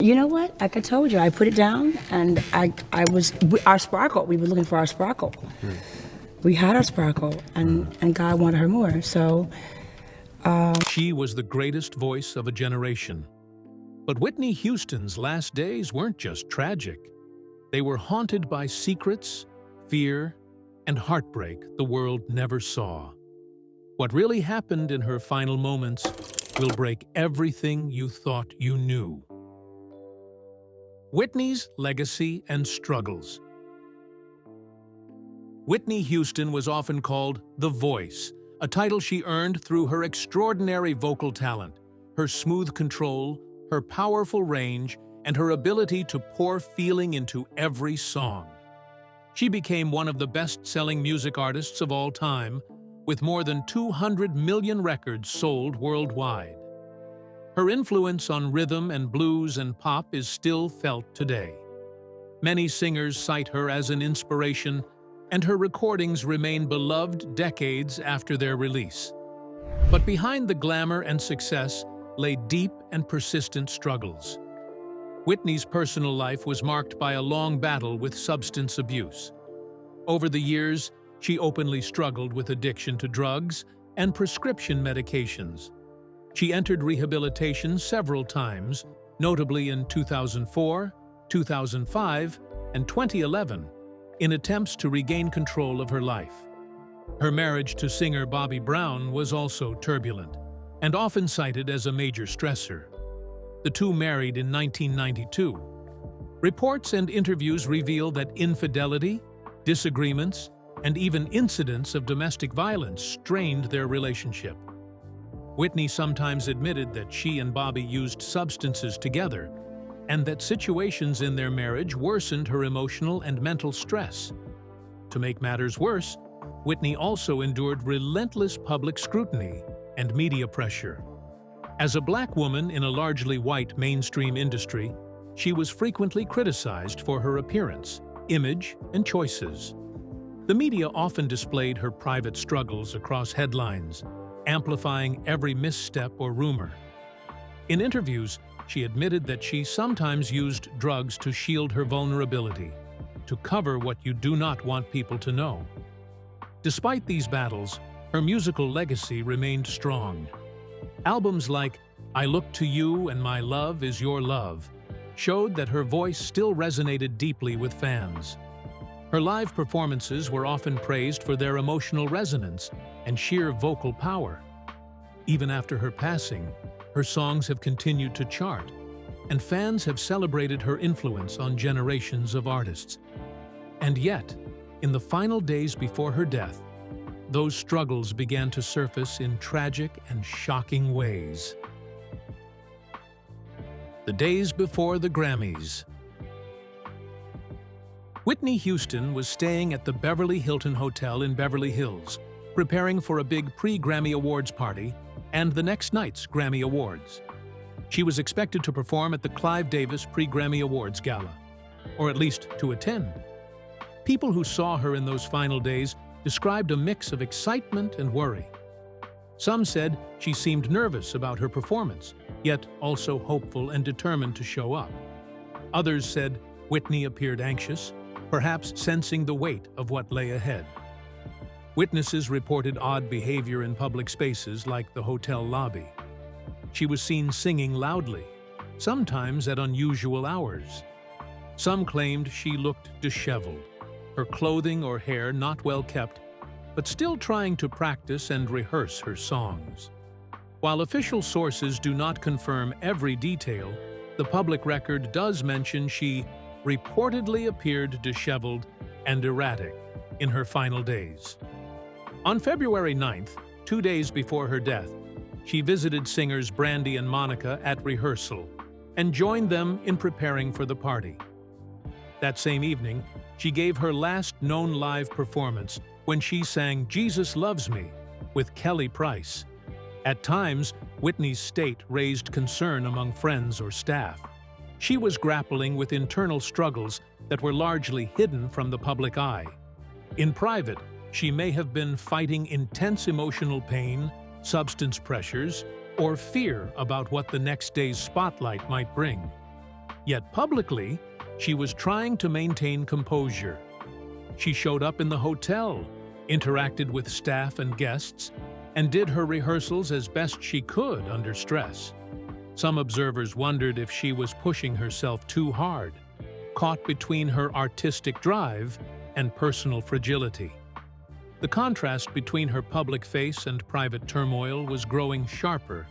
You know what? Like I told you, I put it down, and our sparkle. We were looking for our sparkle. We had our sparkle, and God wanted her more. So She was the greatest voice of a generation. But Whitney Houston's last days weren't just tragic. They were haunted by secrets, fear, and heartbreak the world never saw. What really happened in her final moments will break everything you thought you knew. Whitney's legacy and struggles. Whitney Houston was often called the Voice, a title she earned through her extraordinary vocal talent, her smooth control, her powerful range, and her ability to pour feeling into every song. She became one of the best-selling music artists of all time, with more than 200 million records sold worldwide. Her influence on rhythm and blues and pop is still felt today. Many singers cite her as an inspiration, and her recordings remain beloved decades after their release. But behind the glamour and success lay deep and persistent struggles. Whitney's personal life was marked by a long battle with substance abuse. Over the years, she openly struggled with addiction to drugs and prescription medications. She entered rehabilitation several times, notably in 2004, 2005, and 2011, in attempts to regain control of her life. Her marriage to singer Bobby Brown was also turbulent, and often cited as a major stressor. The two married in 1992. Reports and interviews reveal that infidelity, disagreements, and even incidents of domestic violence strained their relationship. Whitney sometimes admitted that she and Bobby used substances together, and that situations in their marriage worsened her emotional and mental stress. To make matters worse, Whitney also endured relentless public scrutiny and media pressure. As a black woman in a largely white mainstream industry, she was frequently criticized for her appearance, image, and choices. The media often displayed her private struggles across headlines, amplifying every misstep or rumor. In interviews, she admitted that she sometimes used drugs to shield her vulnerability, to cover what you do not want people to know. Despite these battles, her musical legacy remained strong. Albums like I Look to You and My Love Is Your Love showed that her voice still resonated deeply with fans. Her live performances were often praised for their emotional resonance and sheer vocal power. Even after her passing, her songs have continued to chart, and fans have celebrated her influence on generations of artists. And yet, in the final days before her death, those struggles began to surface in tragic and shocking ways. The days before the Grammys. Whitney Houston was staying at the Beverly Hilton Hotel in Beverly Hills, preparing for a big pre-Grammy Awards party and the next night's Grammy Awards. She was expected to perform at the Clive Davis Pre-Grammy Awards Gala, or at least to attend. People who saw her in those final days described a mix of excitement and worry. Some said she seemed nervous about her performance, yet also hopeful and determined to show up. Others said Whitney appeared anxious, perhaps sensing the weight of what lay ahead. Witnesses reported odd behavior in public spaces like the hotel lobby. She was seen singing loudly, sometimes at unusual hours. Some claimed she looked disheveled, her clothing or hair not well kept, but still trying to practice and rehearse her songs. While official sources do not confirm every detail, the public record does mention she reportedly appeared disheveled and erratic in her final days. On February 9th, 2 days before her death, she visited singers Brandy and Monica at rehearsal and joined them in preparing for the party. That same evening, she gave her last known live performance when she sang Jesus Loves Me with Kelly Price. At times, Whitney's state raised concern among friends or staff. She was grappling with internal struggles that were largely hidden from the public eye. In private, she may have been fighting intense emotional pain, substance pressures, or fear about what the next day's spotlight might bring. Yet publicly, she was trying to maintain composure. She showed up in the hotel, interacted with staff and guests, and did her rehearsals as best she could under stress. Some observers wondered if she was pushing herself too hard, caught between her artistic drive and personal fragility. The contrast between her public face and private turmoil was growing sharper.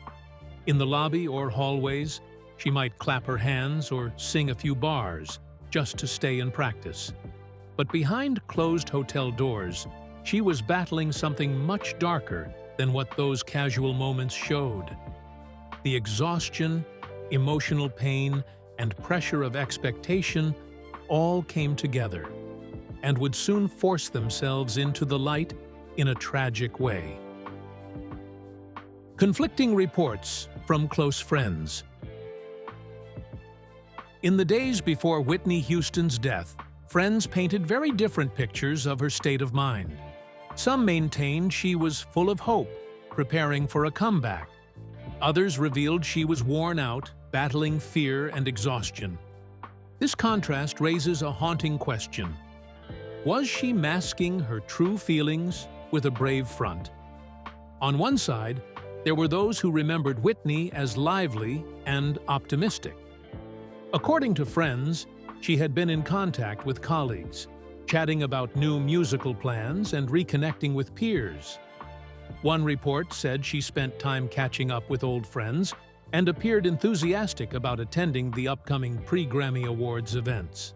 In the lobby or hallways, she might clap her hands or sing a few bars just to stay in practice. But behind closed hotel doors, she was battling something much darker than what those casual moments showed. The exhaustion, emotional pain, and pressure of expectation all came together and would soon force themselves into the light in a tragic way. Conflicting reports from close friends. In the days before Whitney Houston's death, friends painted very different pictures of her state of mind. Some maintained she was full of hope, preparing for a comeback. Others revealed she was worn out, battling fear and exhaustion. This contrast raises a haunting question. Was she masking her true feelings with a brave front? On one side, there were those who remembered Whitney as lively and optimistic. According to friends, she had been in contact with colleagues, chatting about new musical plans and reconnecting with peers. One report said she spent time catching up with old friends and appeared enthusiastic about attending the upcoming pre-Grammy Awards events.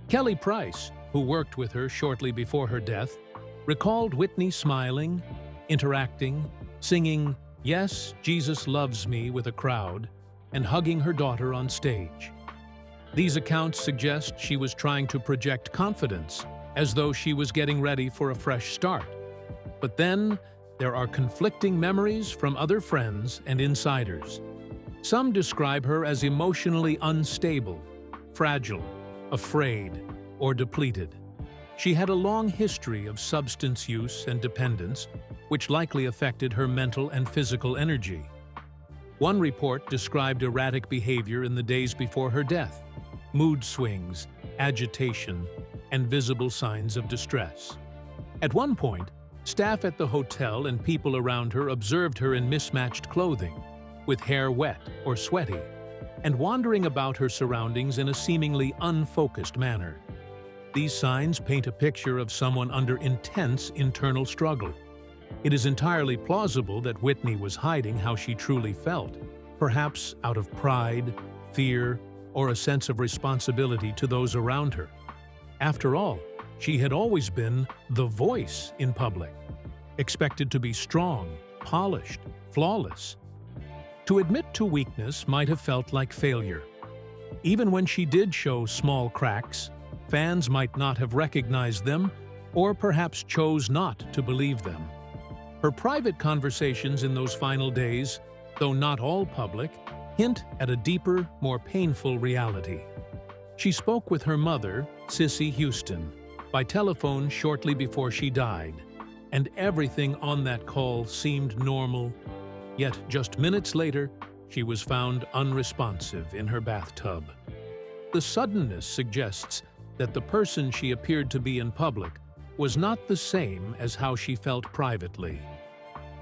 Kelly Price, who worked with her shortly before her death, recalled Whitney smiling, interacting, singing "Yes, Jesus Loves Me" with a crowd, and hugging her daughter on stage. These accounts suggest she was trying to project confidence, as though she was getting ready for a fresh start. But then, there are conflicting memories from other friends and insiders. Some describe her as emotionally unstable, fragile, afraid, or depleted. She had a long history of substance use and dependence, which likely affected her mental and physical energy. One report described erratic behavior in the days before her death, mood swings, agitation, and visible signs of distress. At one point, staff at the hotel and people around her observed her in mismatched clothing, with hair wet or sweaty, and wandering about her surroundings in a seemingly unfocused manner. These signs paint a picture of someone under intense internal struggle. It is entirely plausible that Whitney was hiding how she truly felt, perhaps out of pride, fear, or a sense of responsibility to those around her. After all, she had always been the voice in public, expected to be strong, polished, flawless. To admit to weakness might have felt like failure. Even when she did show small cracks, fans might not have recognized them, or perhaps chose not to believe them. Her private conversations in those final days, though not all public, hint at a deeper, more painful reality. She spoke with her mother, Whitney Houston, by telephone shortly before she died, and everything on that call seemed normal. Yet just minutes later, she was found unresponsive in her bathtub. The suddenness suggests that the person she appeared to be in public was not the same as how she felt privately.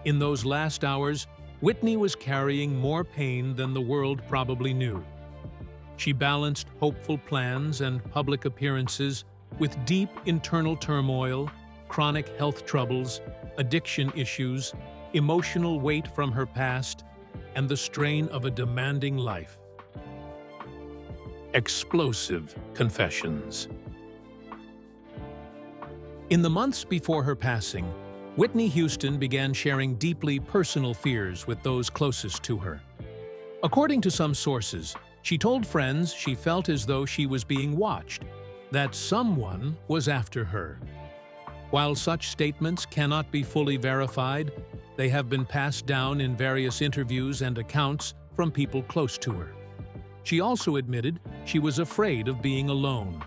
In those last hours, Whitney was carrying more pain than the world probably knew. She balanced hopeful plans and public appearances with deep internal turmoil, chronic health troubles, addiction issues, emotional weight from her past, and the strain of a demanding life. Explosive confessions. In the months before her passing, Whitney Houston began sharing deeply personal fears with those closest to her. According to some sources, she told friends she felt as though she was being watched, that someone was after her. While such statements cannot be fully verified, they have been passed down in various interviews and accounts from people close to her. She also admitted she was afraid of being alone.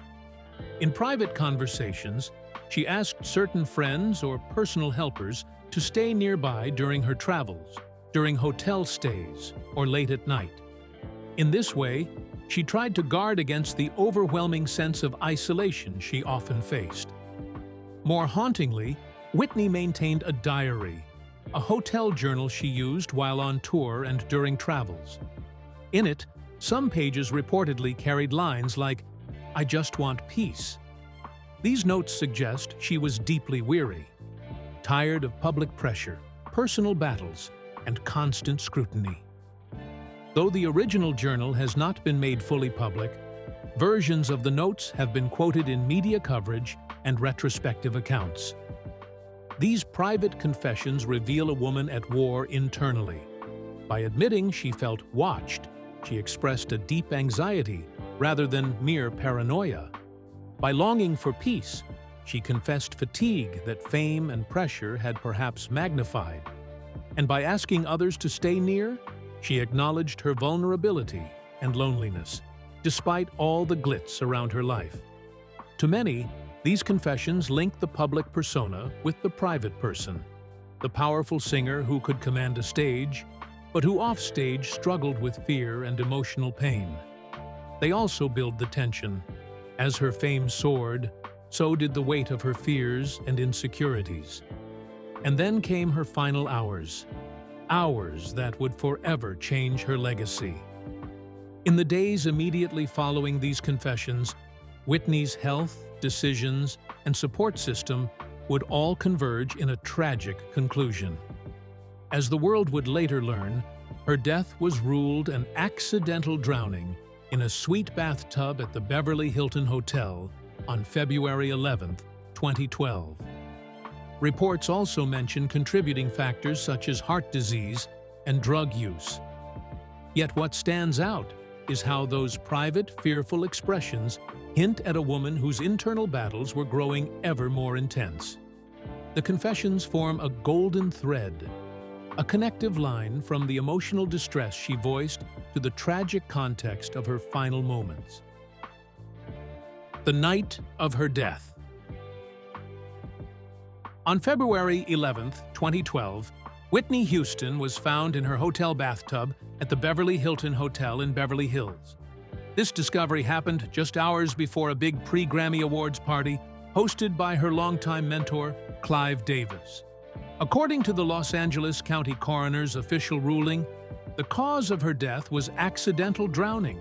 In private conversations, she asked certain friends or personal helpers to stay nearby during her travels, during hotel stays, or late at night. In this way, she tried to guard against the overwhelming sense of isolation she often faced. More hauntingly, Whitney maintained a diary, a hotel journal she used while on tour and during travels. In it, some pages reportedly carried lines like, "I just want peace." These notes suggest she was deeply weary, tired of public pressure, personal battles, and constant scrutiny. Though the original journal has not been made fully public, versions of the notes have been quoted in media coverage and retrospective accounts. These private confessions reveal a woman at war internally. By admitting she felt watched, she expressed a deep anxiety rather than mere paranoia. By longing for peace, she confessed fatigue that fame and pressure had perhaps magnified. And by asking others to stay near, she acknowledged her vulnerability and loneliness, despite all the glitz around her life. To many, these confessions link the public persona with the private person, the powerful singer who could command a stage, but who offstage struggled with fear and emotional pain. They also build the tension. As her fame soared, so did the weight of her fears and insecurities. And then came her final hours that would forever change her legacy. In the days immediately following these confessions, Whitney's health, decisions, and support system would all converge in a tragic conclusion. As the world would later learn, her death was ruled an accidental drowning in a suite bathtub at the Beverly Hilton Hotel on February 11, 2012. Reports also mention contributing factors such as heart disease and drug use. Yet what stands out is how those private, fearful expressions hint at a woman whose internal battles were growing ever more intense. The confessions form a golden thread, a connective line from the emotional distress she voiced to the tragic context of her final moments. The night of her death. On February 11, 2012, Whitney Houston was found in her hotel bathtub at the Beverly Hilton Hotel in Beverly Hills. This discovery happened just hours before a big pre-Grammy Awards party hosted by her longtime mentor, Clive Davis. According to the Los Angeles County Coroner's official ruling, the cause of her death was accidental drowning,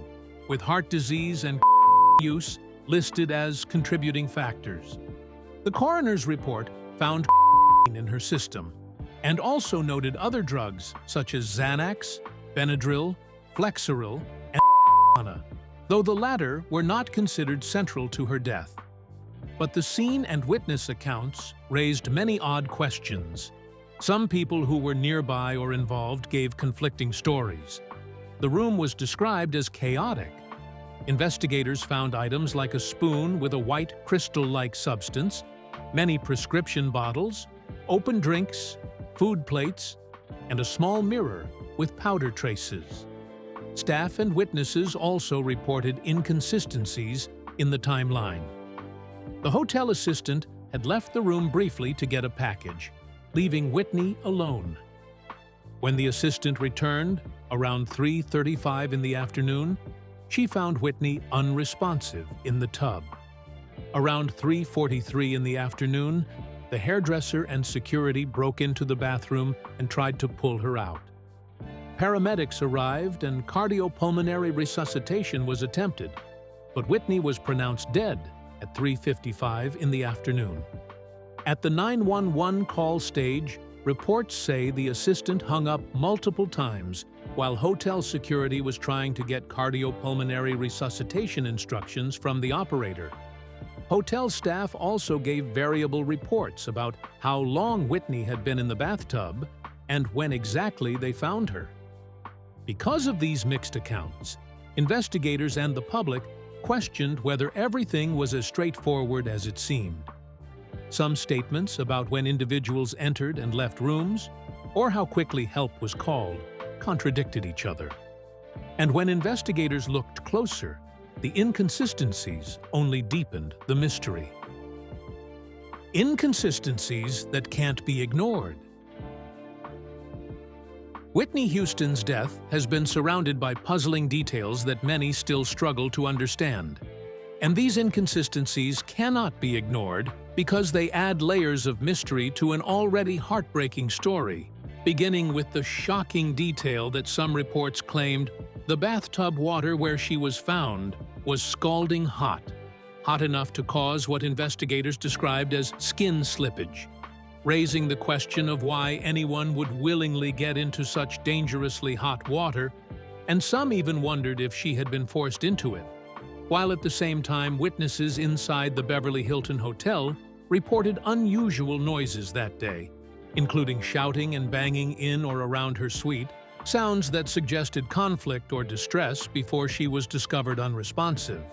with heart disease and use listed as contributing factors. The coroner's report found in her system and also noted other drugs such as Xanax, Benadryl, Flexeril, and marijuana, though the latter were not considered central to her death. But the scene and witness accounts raised many odd questions. Some people who were nearby or involved gave conflicting stories. The room was described as chaotic. Investigators found items like a spoon with a white crystal-like substance, many prescription bottles, open drinks, food plates, and a small mirror with powder traces. Staff and witnesses also reported inconsistencies in the timeline. The hotel assistant had left the room briefly to get a package, leaving Whitney alone. When the assistant returned, around 3:35 in the afternoon, she found Whitney unresponsive in the tub. Around 3:43 in the afternoon, the hairdresser and security broke into the bathroom and tried to pull her out. Paramedics arrived and cardiopulmonary resuscitation was attempted, but Whitney was pronounced dead at 3:55 in the afternoon. At the 911 call stage, reports say the assistant hung up multiple times while hotel security was trying to get cardiopulmonary resuscitation instructions from the operator. Hotel staff also gave variable reports about how long Whitney had been in the bathtub and when exactly they found her. Because of these mixed accounts, investigators and the public questioned whether everything was as straightforward as it seemed. Some statements about when individuals entered and left rooms, or how quickly help was called, contradicted each other. And when investigators looked closer, the inconsistencies only deepened the mystery. Inconsistencies that can't be ignored. Whitney Houston's death has been surrounded by puzzling details that many still struggle to understand. And these inconsistencies cannot be ignored because they add layers of mystery to an already heartbreaking story, beginning with the shocking detail that some reports claimed the bathtub water where she was found was scalding hot, hot enough to cause what investigators described as skin slippage, raising the question of why anyone would willingly get into such dangerously hot water, and some even wondered if she had been forced into it. While at the same time, witnesses inside the Beverly Hilton Hotel reported unusual noises that day, including shouting and banging in or around her suite, sounds that suggested conflict or distress before she was discovered unresponsive.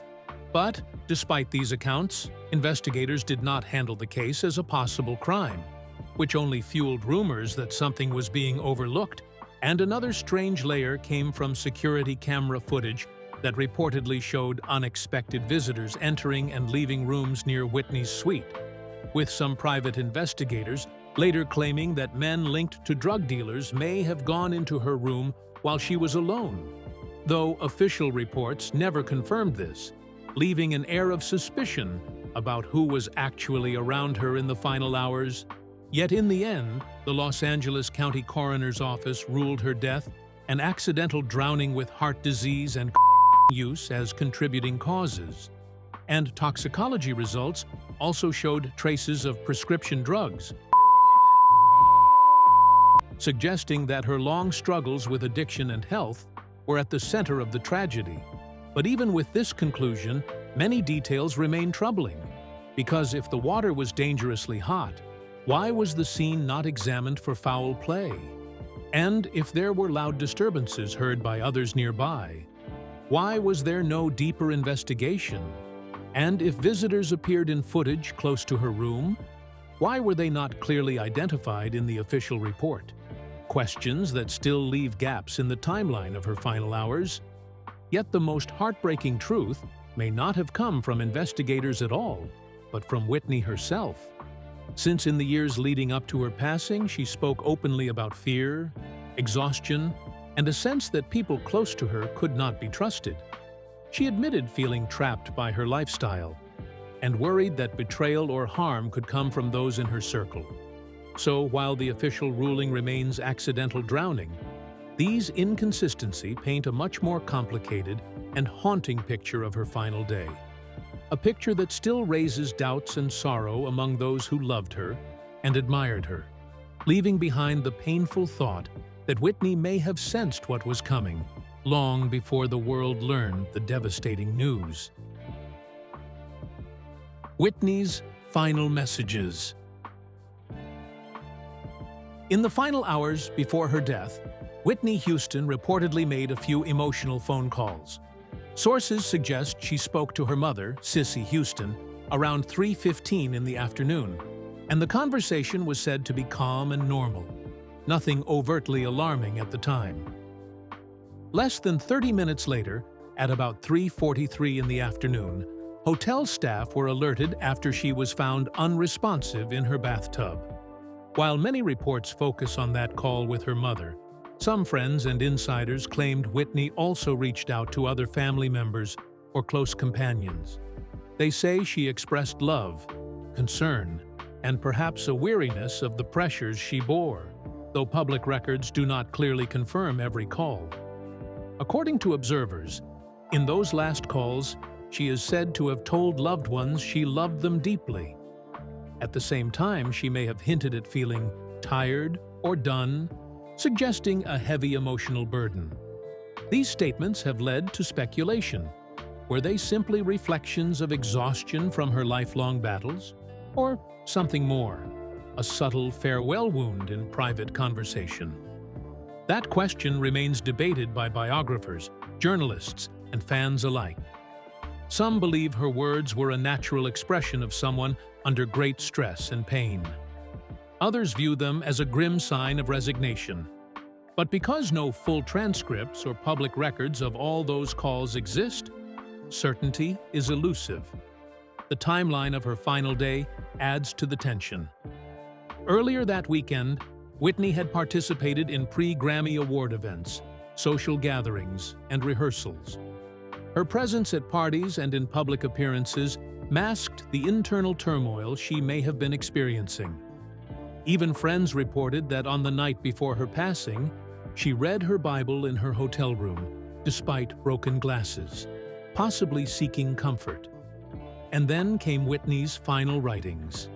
But, despite these accounts, investigators did not handle the case as a possible crime, which only fueled rumors that something was being overlooked, and another strange layer came from security camera footage that reportedly showed unexpected visitors entering and leaving rooms near Whitney's suite, with some private investigators later claiming that men linked to drug dealers may have gone into her room while she was alone, though official reports never confirmed this, leaving an air of suspicion about who was actually around her in the final hours. Yet in the end, the Los Angeles County Coroner's Office ruled her death an accidental drowning with heart disease and use as contributing causes, and toxicology results also showed traces of prescription drugs, suggesting that her long struggles with addiction and health were at the center of the tragedy. But even with this conclusion, many details remain troubling, because if the water was dangerously hot, why was the scene not examined for foul play? And if there were loud disturbances heard by others nearby, why was there no deeper investigation? And if visitors appeared in footage close to her room, why were they not clearly identified in the official report? Questions that still leave gaps in the timeline of her final hours. Yet the most heartbreaking truth may not have come from investigators at all, but from Whitney herself. Since in the years leading up to her passing, she spoke openly about fear, exhaustion, and a sense that people close to her could not be trusted. She admitted feeling trapped by her lifestyle and worried that betrayal or harm could come from those in her circle. So, while the official ruling remains accidental drowning, these inconsistencies paint a much more complicated and haunting picture of her final day. A picture that still raises doubts and sorrow among those who loved her and admired her, leaving behind the painful thought that Whitney may have sensed what was coming long before the world learned the devastating news. Whitney's final messages. In the final hours before her death, Whitney Houston reportedly made a few emotional phone calls. Sources suggest she spoke to her mother, Cissy Houston, around 3:15 in the afternoon, and the conversation was said to be calm and normal, nothing overtly alarming at the time. Less than 30 minutes later, at about 3:43 in the afternoon, hotel staff were alerted after she was found unresponsive in her bathtub. While many reports focus on that call with her mother, some friends and insiders claimed Whitney also reached out to other family members or close companions. They say she expressed love, concern, and perhaps a weariness of the pressures she bore, though public records do not clearly confirm every call. According to observers, in those last calls, she is said to have told loved ones she loved them deeply. At the same time, she may have hinted at feeling tired or done, suggesting a heavy emotional burden. These statements have led to speculation. Were they simply reflections of exhaustion from her lifelong battles? Or something more, a subtle farewell wound in private conversation? That question remains debated by biographers, journalists, and fans alike. Some believe her words were a natural expression of someone under great stress and pain. Others view them as a grim sign of resignation. But because no full transcripts or public records of all those calls exist, certainty is elusive. The timeline of her final day adds to the tension. Earlier that weekend, Whitney had participated in pre-Grammy Award events, social gatherings, and rehearsals. Her presence at parties and in public appearances masked the internal turmoil she may have been experiencing. Even friends reported that on the night before her passing, she read her Bible in her hotel room, despite broken glasses, possibly seeking comfort. And then came Whitney's final writings.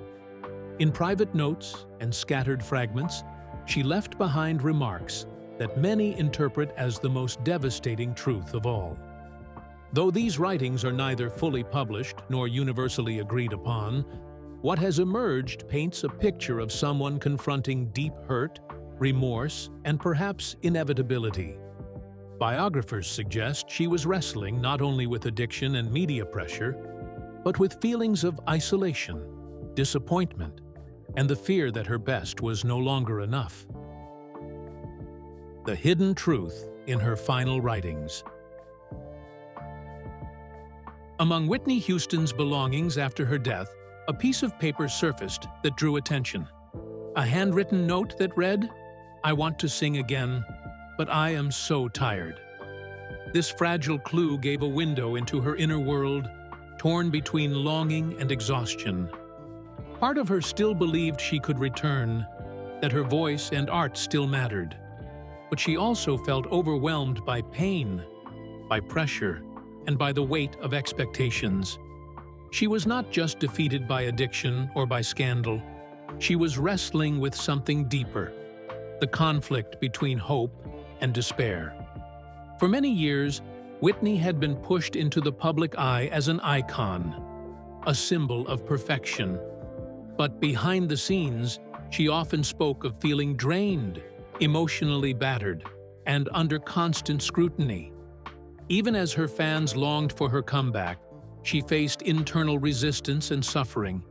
In private notes and scattered fragments, she left behind remarks that many interpret as the most devastating truth of all. Though these writings are neither fully published nor universally agreed upon, what has emerged paints a picture of someone confronting deep hurt, remorse, and perhaps inevitability. Biographers suggest she was wrestling not only with addiction and media pressure, but with feelings of isolation, disappointment, and the fear that her best was no longer enough. The hidden truth in her final writings. Among Whitney Houston's belongings after her death, a piece of paper surfaced that drew attention. A handwritten note that read, "I want to sing again, but I am so tired." This fragile clue gave a window into her inner world, torn between longing and exhaustion. Part of her still believed she could return, that her voice and art still mattered. But she also felt overwhelmed by pain, by pressure, and by the weight of expectations. She was not just defeated by addiction or by scandal. She was wrestling with something deeper, the conflict between hope and despair. For many years, Whitney had been pushed into the public eye as an icon, a symbol of perfection. But behind the scenes, she often spoke of feeling drained, emotionally battered, and under constant scrutiny. Even as her fans longed for her comeback, she faced internal resistance and suffering.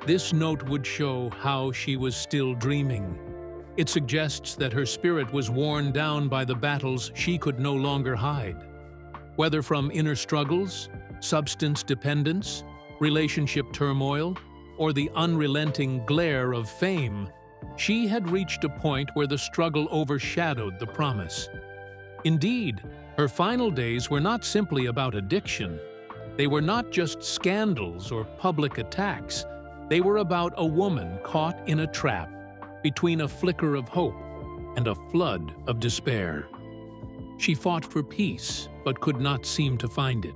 This note would show how she was still dreaming. It suggests that her spirit was worn down by the battles she could no longer hide. Whether from inner struggles, substance dependence, relationship turmoil, or the unrelenting glare of fame, she had reached a point where the struggle overshadowed the promise. Indeed, her final days were not simply about addiction. They were not just scandals or public attacks. They were about a woman caught in a trap between a flicker of hope and a flood of despair. She fought for peace, but could not seem to find it.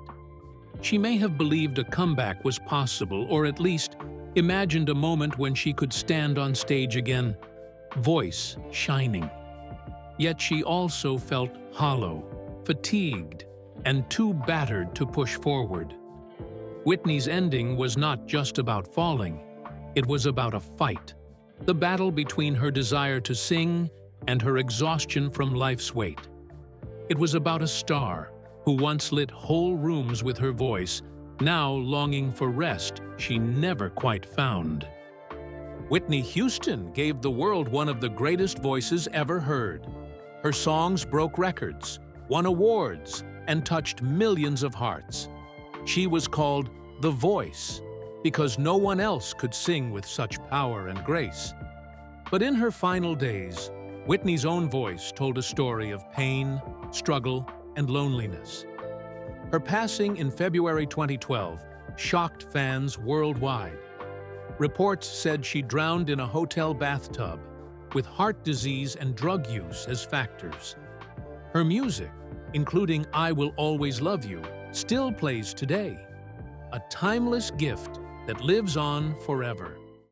She may have believed a comeback was possible, or at least imagined a moment when she could stand on stage again, voice shining. Yet she also felt hollow, fatigued, and too battered to push forward. Whitney's ending was not just about falling, it was about a fight, the battle between her desire to sing and her exhaustion from life's weight. It was about a star who once lit whole rooms with her voice, now longing for rest she never quite found. Whitney Houston gave the world one of the greatest voices ever heard. Her songs broke records, won awards, and touched millions of hearts. She was called the Voice because no one else could sing with such power and grace. But in her final days, Whitney's own voice told a story of pain, struggle, and loneliness. Her passing in February 2012 shocked fans worldwide. Reports said she drowned in a hotel bathtub, with heart disease and drug use as factors. Her music, including I Will Always Love You, still plays today, a timeless gift that lives on forever.